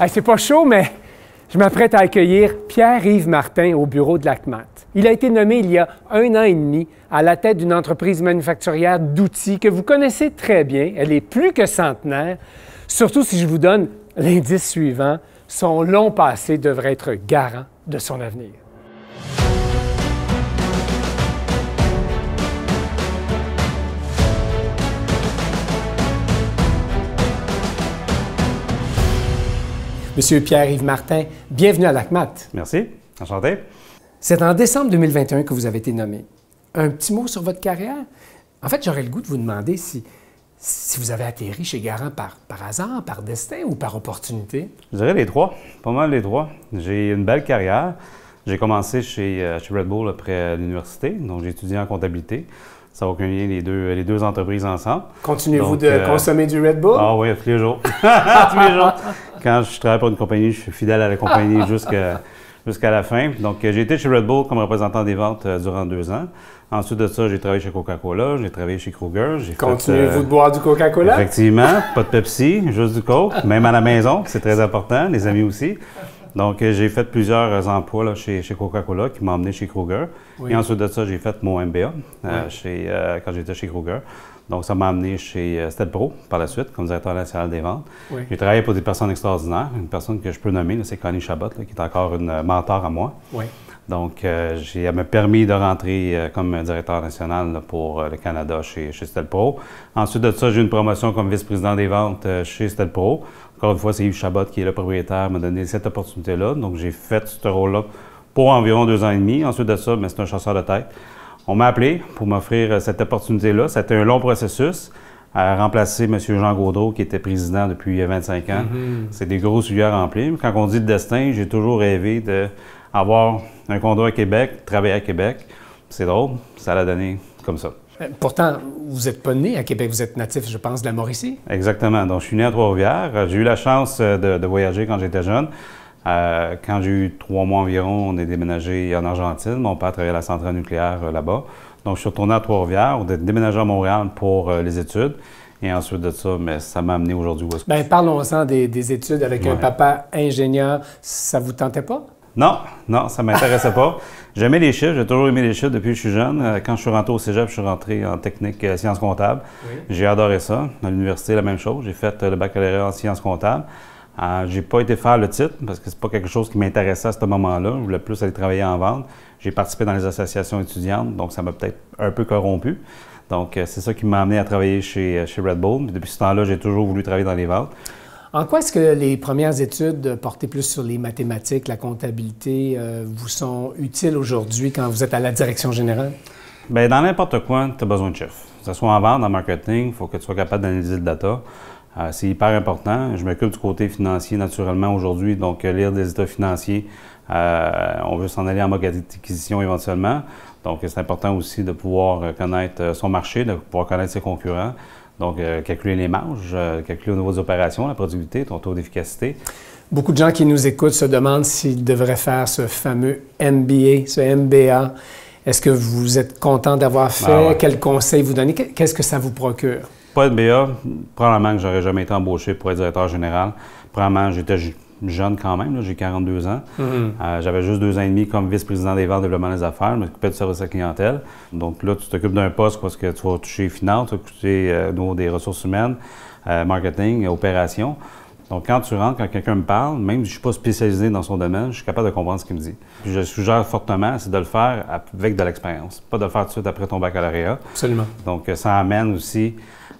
Hey, c'est pas chaud, mais je m'apprête à accueillir Pierre-Yves Martin au bureau de l'ACMAT. Il a été nommé il y a 1 an et demi à la tête d'une entreprise manufacturière d'outils que vous connaissez très bien. Elle est plus que centenaire, surtout si je vous donne l'indice suivant. Son long passé devrait être garant de son avenir. Monsieur Pierre-Yves Martin, bienvenue à l'ACMAT. Merci, enchanté. C'est en décembre 2021 que vous avez été nommé. Un petit mot sur votre carrière? En fait, j'aurais le goût de vous demander si vous avez atterri chez Garant par hasard, par destin ou par opportunité? Je dirais les trois, pas mal les trois. J'ai une belle carrière. J'ai commencé chez Red Bull après l'université, donc j'ai étudié en comptabilité. Ça n'a aucun lien, les deux entreprises ensemble. Continuez-vous de consommer du Red Bull? Ah oui, tous les jours. Tous les jours. Quand je travaille pour une compagnie, je suis fidèle à la compagnie jusqu'à la fin. Donc, j'ai été chez Red Bull comme représentant des ventes durant 2 ans. Ensuite de ça, j'ai travaillé chez Coca-Cola, j'ai travaillé chez Kruger. Continuez-vous de boire du Coca-Cola? Effectivement, pas de Pepsi, juste du Coke, même à la maison, c'est très important, les amis aussi. Donc, j'ai fait plusieurs emplois là, chez Coca-Cola qui m'ont emmené chez Kruger. Oui. Et ensuite de ça, j'ai fait mon MBA quand j'étais chez Kruger. Donc, ça m'a amené chez Stelpro par la suite, comme directeur national des ventes. Oui. J'ai travaillé pour des personnes extraordinaires. Une personne que je peux nommer, c'est Connie Chabot, là, qui est encore une mentor à moi. Oui. Donc, elle m'a permis de rentrer comme directeur national là, pour le Canada chez Stelpro. Ensuite de ça, j'ai eu une promotion comme vice-président des ventes chez Stelpro. Encore une fois, c'est Yves Chabot qui est le propriétaire, m'a donné cette opportunité-là. Donc, j'ai fait ce rôle-là pour environ 2 ans et demi. Ensuite de ça, c'est un chasseur de tête. On m'a appelé pour m'offrir cette opportunité-là. C'était un long processus à remplacer M. Jean Gaudreau, qui était président depuis 25 ans. C'est des gros sujets à remplir. Quand on dit le destin, j'ai toujours rêvé d'avoir un condo à Québec, travailler à Québec. C'est drôle, ça l'a donné comme ça. Pourtant, vous n'êtes pas né à Québec, vous êtes natif, je pense, de la Mauricie. Exactement. Donc, je suis né à Trois-Rivières. J'ai eu la chance de voyager quand j'étais jeune. Quand j'ai eu 3 mois environ, on est déménagé en Argentine. Mon père travaillait à la centrale nucléaire là-bas. Donc, je suis retourné à Trois-Rivières. On est déménagé à Montréal pour les études. Et ensuite de ça, ça m'a amené aujourd'hui où est-ce que... Bien, parlons-en des études avec un papa ingénieur. Ça vous tentait pas? Non, ça ne m'intéressait pas. J'aimais les chiffres, j'ai toujours aimé les chiffres depuis que je suis jeune. Quand je suis rentré au cégep, je suis rentré en technique sciences comptables. Oui. J'ai adoré ça. À l'université, la même chose. J'ai fait le baccalauréat en sciences comptables. J'ai pas été faire le titre parce que c'est pas quelque chose qui m'intéressait à ce moment-là. Je voulais plus aller travailler en vente. J'ai participé dans les associations étudiantes, donc ça m'a peut-être un peu corrompu. Donc, c'est ça qui m'a amené à travailler chez Red Bull. Depuis ce temps-là, j'ai toujours voulu travailler dans les ventes. En quoi est-ce que les premières études portées plus sur les mathématiques, la comptabilité, vous sont utiles aujourd'hui quand vous êtes à la direction générale? Bien, dans n'importe quoi, tu as besoin de chiffres. Que ce soit en vente, en marketing, il faut que tu sois capable d'analyser le data. C'est hyper important. Je m'occupe du côté financier naturellement aujourd'hui, donc lire des états financiers. On veut s'en aller en mode acquisition éventuellement. Donc, c'est important aussi de pouvoir connaître son marché, de pouvoir connaître ses concurrents. Donc, calculer les marges, calculer au niveau des opérations, la productivité, ton taux d'efficacité. Beaucoup de gens qui nous écoutent se demandent s'ils devraient faire ce fameux MBA, ce MBA. Est-ce que vous êtes content d'avoir fait? Ouais. Quels conseils vous donnez? Qu'est-ce que ça vous procure? Pas MBA, probablement que j'aurais jamais été embauché pour être directeur général. Probablement, j'étais jeune quand même, j'ai 42 ans. J'avais juste 2 ans et demi comme vice-président des ventes, développement des affaires, je m'occupais du service à la clientèle. Donc là, tu t'occupes d'un poste parce que tu vas toucher finance, tu vas toucher des ressources humaines, marketing, opérations. Donc quand tu rentres, quand quelqu'un me parle, même si je ne suis pas spécialisé dans son domaine, je suis capable de comprendre ce qu'il me dit. Puis je suggère fortement, c'est de le faire avec de l'expérience, pas de le faire tout de suite après ton baccalauréat. Absolument. Donc ça amène aussi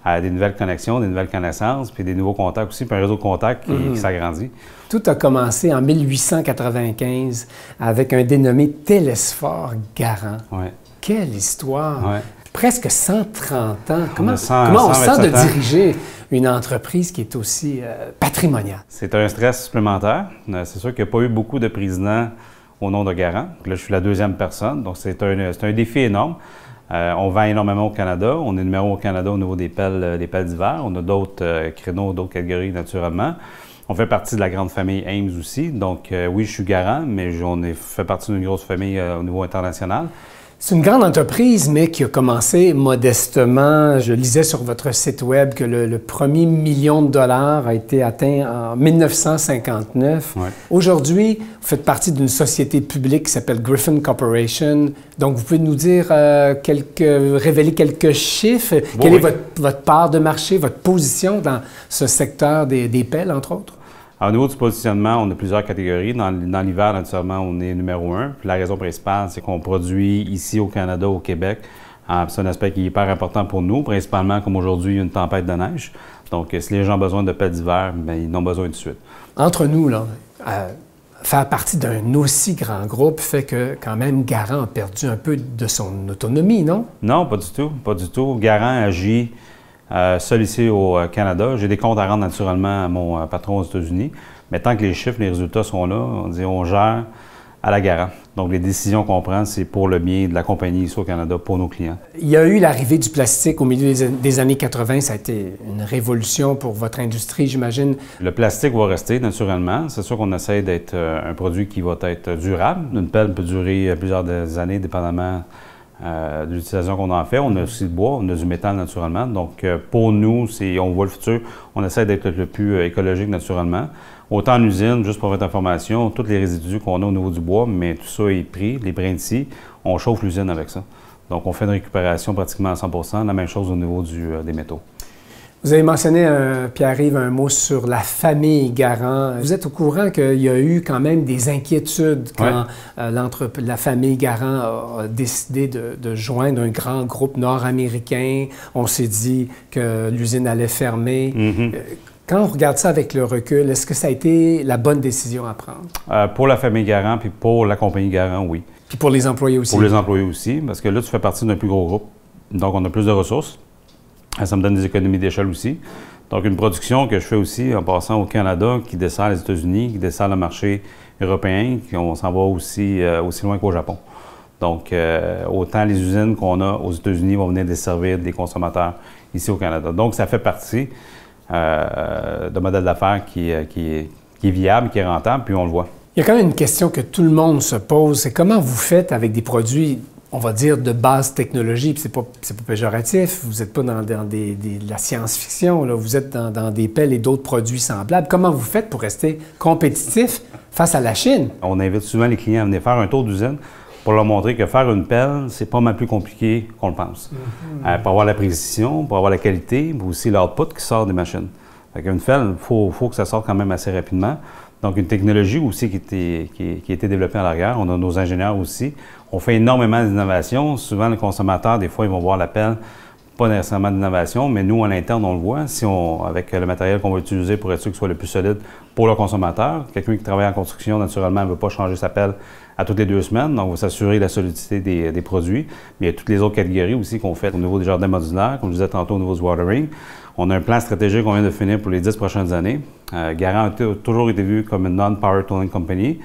à des nouvelles connexions, des nouvelles connaissances, puis des nouveaux contacts aussi, puis un réseau de contacts qui s'agrandit. Tout a commencé en 1895 avec un dénommé Télesphore Garant. Ouais. Quelle histoire! Ouais. Presque 130 ans. Comment on sent de diriger une entreprise qui est aussi patrimoniale? C'est un stress supplémentaire. C'est sûr qu'il n'y a pas eu beaucoup de présidents au nom de Garant. Là, je suis la 2e personne, donc c'est un défi énorme. On vend énormément au Canada. On est numéro au Canada au niveau des pelles d'hiver. On a d'autres créneaux, d'autres catégories naturellement. On fait partie de la grande famille Ames aussi. Donc oui, je suis garant, mais on fait partie d'une grosse famille au niveau international. C'est une grande entreprise, mais qui a commencé modestement. Je lisais sur votre site web que le premier million de dollars a été atteint en 1959. Ouais. Aujourd'hui, vous faites partie d'une société publique qui s'appelle Griffin Corporation. Donc, vous pouvez nous dire, révéler quelques chiffres. Bon, Quelle oui. est votre part de marché, votre position dans ce secteur des pelles, entre autres? Alors, au niveau du positionnement, on a plusieurs catégories. Dans l'hiver, naturellement, on est numéro 1. Puis la raison principale, c'est qu'on produit ici au Canada, au Québec. C'est un aspect qui est hyper important pour nous, principalement comme aujourd'hui, il y a une tempête de neige. Donc, si les gens ont besoin de pelles d'hiver, bien, ils en ont besoin tout de suite. Entre nous, là, faire partie d'un aussi grand groupe fait que, quand même, Garant a perdu un peu de son autonomie, non? Non, pas du tout. Pas du tout. Garant agit seul ici au Canada. J'ai des comptes à rendre naturellement à mon patron aux États-Unis. Mais tant que les chiffres, les résultats sont là, on gère à la Garant. Donc, les décisions qu'on prend, c'est pour le bien de la compagnie ici au Canada, pour nos clients. Il y a eu l'arrivée du plastique au milieu des années 80. Ça a été une révolution pour votre industrie, j'imagine. Le plastique va rester naturellement. C'est sûr qu'on essaie d'être un produit qui va être durable. Une pelle peut durer plusieurs années, dépendamment de l'utilisation qu'on en fait. On a aussi le bois, on a du métal naturellement. Donc, pour nous, on voit le futur. On essaie d'être le plus écologique naturellement. Autant en usine, juste pour votre information, tous les résidus qu'on a au niveau du bois, mais tout ça est pris, les brins de scie, on chauffe l'usine avec ça. Donc, on fait une récupération pratiquement à 100 %. La même chose au niveau des métaux. Vous avez mentionné, Pierre-Yves, un mot sur la famille Garant. Vous êtes au courant qu'il y a eu quand même des inquiétudes quand la famille Garant a décidé de joindre un grand groupe nord-américain. On s'est dit que l'usine allait fermer. Quand on regarde ça avec le recul, est-ce que ça a été la bonne décision à prendre? Pour la famille Garant, puis pour la compagnie Garant, oui. Puis pour les employés aussi? Pour les employés aussi, parce que là, tu fais partie d'un plus gros groupe. Donc, on a plus de ressources. Ça me donne des économies d'échelle aussi. Donc, une production que je fais aussi en passant au Canada, qui dessert les États-Unis, qui dessert le marché européen, on s'en va aussi loin qu'au Japon. Donc, autant les usines qu'on a aux États-Unis vont venir desservir des consommateurs ici au Canada. Donc, ça fait partie de modèle d'affaires qui est viable, qui est rentable, puis on le voit. Il y a quand même une question que tout le monde se pose, c'est comment vous faites avec des produits, on va dire, de base technologie, puis c'est pas péjoratif, vous n'êtes pas dans de la science-fiction, là, vous êtes dans des pelles et d'autres produits semblables. Comment vous faites pour rester compétitif face à la Chine? On invite souvent les clients à venir faire un tour d'usine pour leur montrer que faire une pelle, c'est pas mal plus compliqué qu'on le pense. Pour avoir la précision, pour avoir la qualité, mais aussi l'output qui sort des machines. Fait qu'une pelle, il faut que ça sorte quand même assez rapidement. Donc, une technologie aussi qui a été développée à l'arrière. On a nos ingénieurs aussi. On fait énormément d'innovation. Souvent, les consommateurs, des fois, ils vont voir la pelle, pas nécessairement d'innovation, mais nous, à l'interne, on le voit. Avec le matériel qu'on va utiliser pour être sûr qu'il soit le plus solide pour le consommateur. Quelqu'un qui travaille en construction, naturellement, ne veut pas changer sa pelle à toutes les 2 semaines. Donc, on va s'assurer de la solidité des produits. Mais il y a toutes les autres catégories aussi qu'on fait au niveau des jardins modulaires, comme je disais tantôt au niveau du watering. On a un plan stratégique qu'on vient de finir pour les 10 prochaines années. Garant a toujours été vu comme une non-power tooling company.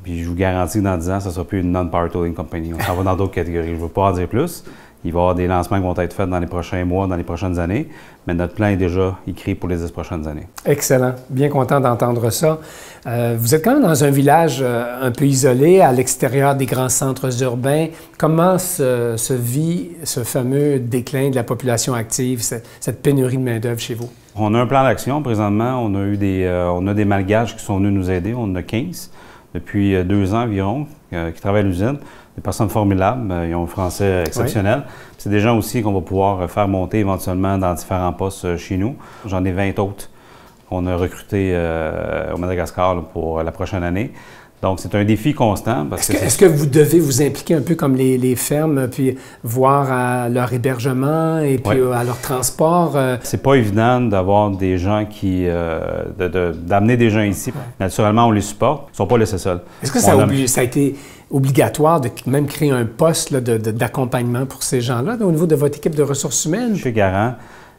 Puis je vous garantis que dans 10 ans, ça ne sera plus une non-power tooling company. On s'en va dans d'autres catégories. Je ne veux pas en dire plus. Il va y avoir des lancements qui vont être faits dans les prochains mois, dans les prochaines années, mais notre plan est déjà écrit pour les 10 prochaines années. Excellent. Bien content d'entendre ça. Vous êtes quand même dans un village un peu isolé, à l'extérieur des grands centres urbains. Comment se vit ce fameux déclin de la population active, cette pénurie de main-d'œuvre chez vous? On a un plan d'action présentement. On a des malgaches qui sont venus nous aider. On en a 15 depuis 2 ans environ qui travaillent à l'usine. Des personnes formidables, ils ont un français exceptionnel. Oui. C'est des gens aussi qu'on va pouvoir faire monter éventuellement dans différents postes chez nous. J'en ai 20 autres qu'on a recrutés au Madagascar pour la prochaine année. Donc, c'est un défi constant. Est-ce que vous devez vous impliquer un peu comme les fermes, puis voir à leur hébergement et puis à leur transport? C'est pas évident d'avoir des gens d'amener des gens ici. Ouais. Naturellement, on les supporte. Ils ne sont pas laissés seuls. Est-ce que ça a été obligatoire de même créer un poste d'accompagnement pour ces gens-là au niveau de votre équipe de ressources humaines? Chez Garant,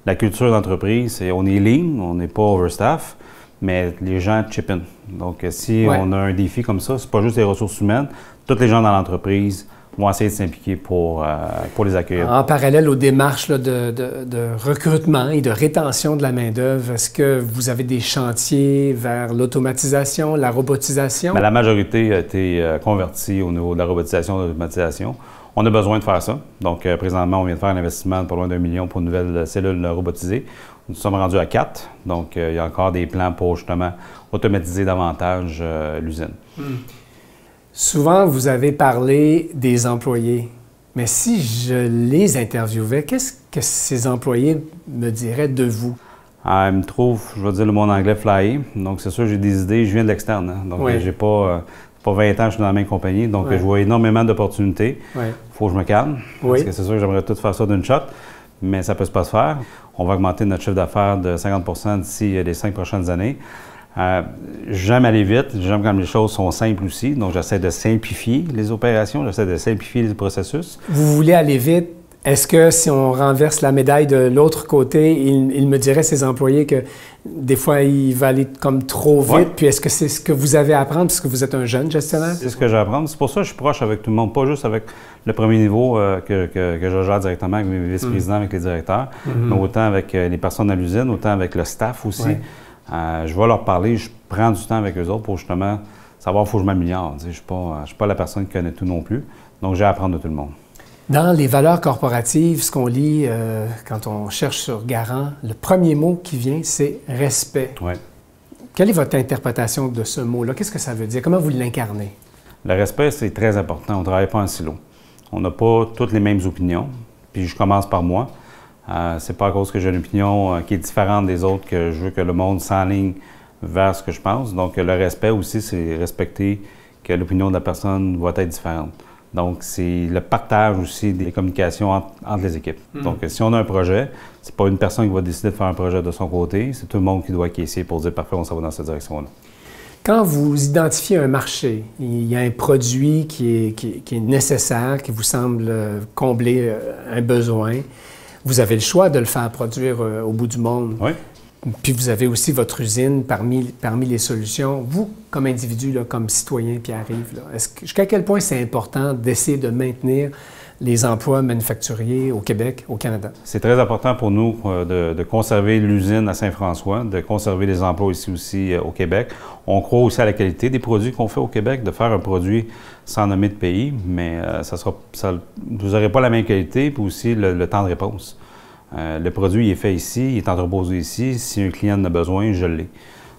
la culture d'entreprise, on est lean, on n'est pas overstaff, mais les gens chip in. Donc, si on a un défi comme ça, c'est pas juste les ressources humaines, tous les gens dans l'entreprise vont essayer de s'impliquer pour les accueillir. En parallèle aux démarches de recrutement et de rétention de la main-d'œuvre, est-ce que vous avez des chantiers vers l'automatisation, la robotisation? Bien, la majorité a été convertie au niveau de la robotisation et de l'automatisation. On a besoin de faire ça. Donc, présentement, on vient de faire un investissement de pas loin d'1 million pour une nouvelle cellule robotisée. Nous sommes rendus à 4. Donc, il y a encore des plans pour justement automatiser davantage l'usine. Souvent, vous avez parlé des employés. Mais si je les interviewais, qu'est-ce que ces employés me diraient de vous? Ils me trouvent, je vais dire le mot en anglais, flyé. Donc, c'est sûr, j'ai des idées. Je viens de l'externe. Hein? Donc, j'ai pas 20 ans, je suis dans la même compagnie. Donc, je vois énormément d'opportunités. Il faut que je me calme. Parce que c'est sûr que j'aimerais tout faire ça d'une shot. Mais ça ne peut pas se faire. On va augmenter notre chiffre d'affaires de 50 d'ici les 5 prochaines années. J'aime aller vite, j'aime quand les choses sont simples aussi, donc j'essaie de simplifier les opérations, j'essaie de simplifier les processus. Vous voulez aller vite. Est-ce que si on renverse la médaille de l'autre côté, il me dirait, ces employés, que des fois, il va aller comme trop vite, puis est-ce que c'est ce que vous avez à apprendre parce que vous êtes un jeune gestionnaire? C'est ce que j'ai à apprendre. C'est pour ça que je suis proche avec tout le monde, pas juste avec le premier niveau que je gère directement avec mes vice-présidents, avec les directeurs, mais autant avec les personnes à l'usine, autant avec le staff aussi. Je vais leur parler, je prends du temps avec eux autres pour justement savoir il faut que je m'améliore. Je ne suis pas la personne qui connaît tout non plus, donc j'ai à apprendre de tout le monde. Dans les valeurs corporatives, ce qu'on lit quand on cherche sur Garant, le premier mot qui vient, c'est « respect ». Quelle est votre interprétation de ce mot-là? Qu'est-ce que ça veut dire? Comment vous l'incarnez? Le respect, c'est très important. On ne travaille pas en silo. On n'a pas toutes les mêmes opinions, puis je commence par moi. C'est pas à cause que j'ai une opinion qui est différente des autres que je veux que le monde s'enligne vers ce que je pense. Donc, le respect aussi, c'est respecter que l'opinion de la personne va être différente. Donc, c'est le partage aussi des communications entre les équipes. Donc, si on a un projet, c'est pas une personne qui va décider de faire un projet de son côté, c'est tout le monde qui doit acquiescer pour dire « parfait, on s'en va dans cette direction-là ». Quand vous identifiez un marché, il y a un produit qui est nécessaire, qui vous semble combler un besoin, vous avez le choix de le faire produire au bout du monde. Puis vous avez aussi votre usine parmi les solutions. Vous, comme individu, là, comme citoyen, Pierre-Yves, jusqu'à quel point c'est important d'essayer de maintenir les emplois manufacturiers au Québec, au Canada? C'est très important pour nous de conserver l'usine à Saint-François, de conserver les emplois ici aussi au Québec. On croit aussi à la qualité des produits qu'on fait au Québec, de faire un produit sans nommer de pays, mais vous n'aurez pas la même qualité, puis aussi le temps de réponse. Le produit il est fait ici, il est entreposé ici. Si un client en a besoin, je l'ai.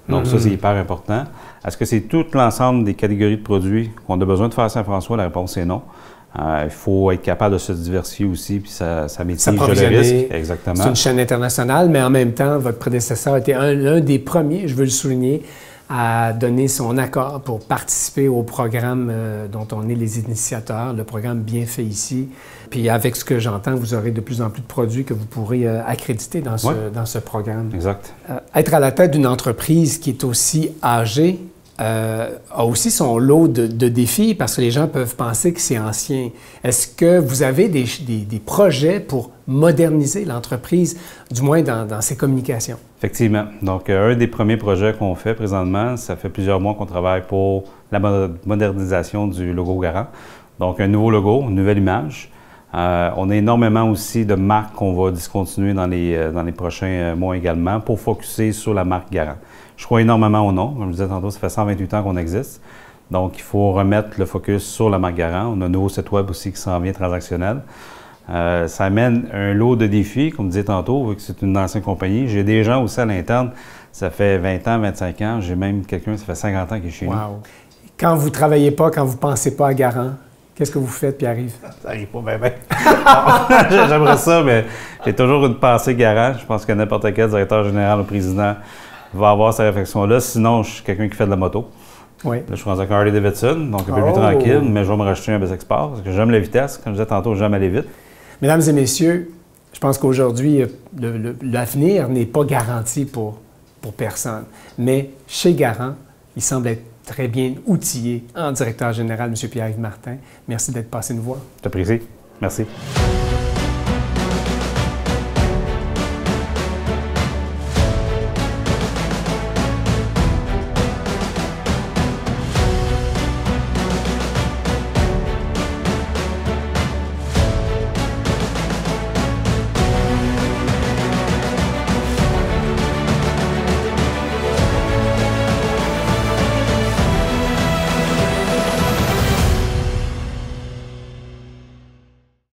Donc ça, c'est hyper important. Est-ce que c'est tout l'ensemble des catégories de produits qu'on a besoin de faire à Saint-François? La réponse est non. Il faut être capable de se diversifier aussi, puis ça maîtrise le risque. Exactement. C'est une chaîne internationale, mais en même temps, votre prédécesseur était l'un des premiers, je veux le souligner, à donner son accord pour participer au programme dont on est les initiateurs, le programme Bien fait ici. Puis avec ce que j'entends, vous aurez de plus en plus de produits que vous pourrez accréditer dans ce programme. Exact. Être à la tête d'une entreprise qui est aussi âgée a aussi son lot de défis parce que les gens peuvent penser que c'est ancien. Est-ce que vous avez des projets pour moderniser l'entreprise, du moins dans ses communications? Effectivement. Donc, un des premiers projets qu'on fait présentement, ça fait plusieurs mois qu'on travaille pour la modernisation du logo Garant. Donc, un nouveau logo, une nouvelle image. On a énormément aussi de marques qu'on va discontinuer dans les prochains mois également pour focusser sur la marque Garant. Je crois énormément au nom. Comme je disais tantôt, ça fait 128 ans qu'on existe. Donc, il faut remettre le focus sur la marque Garant. On a un nouveau site web aussi qui s'en vient transactionnel. Ça amène un lot de défis, comme je disais tantôt, vu que c'est une ancienne compagnie. J'ai des gens aussi à l'interne, ça fait 20 ans, 25 ans. J'ai même quelqu'un, ça fait 50 ans qui est chez nous. Quand vous ne travaillez pas, quand vous ne pensez pas à Garant, qu'est-ce que vous faites, Pierre-Yves? Ça n'arrive pas bien. J'aimerais ça, mais j'ai toujours une pensée Garant. Je pense que n'importe quel directeur général ou président va avoir cette réflexion-là. Sinon, je suis quelqu'un qui fait de la moto. Là, je suis rendu avec un Harley Davidson, donc un peu plus tranquille, mais je vais me racheter un BSX Sport parce que j'aime la vitesse. Comme je disais tantôt, j'aime aller vite. Mesdames et messieurs, je pense qu'aujourd'hui, l'avenir n'est pas garanti pour personne. Mais chez Garant, il semble être très bien outillé en directeur général, M. Pierre-Yves Martin. Merci d'être passé nous voir. Je t'apprécie. Merci.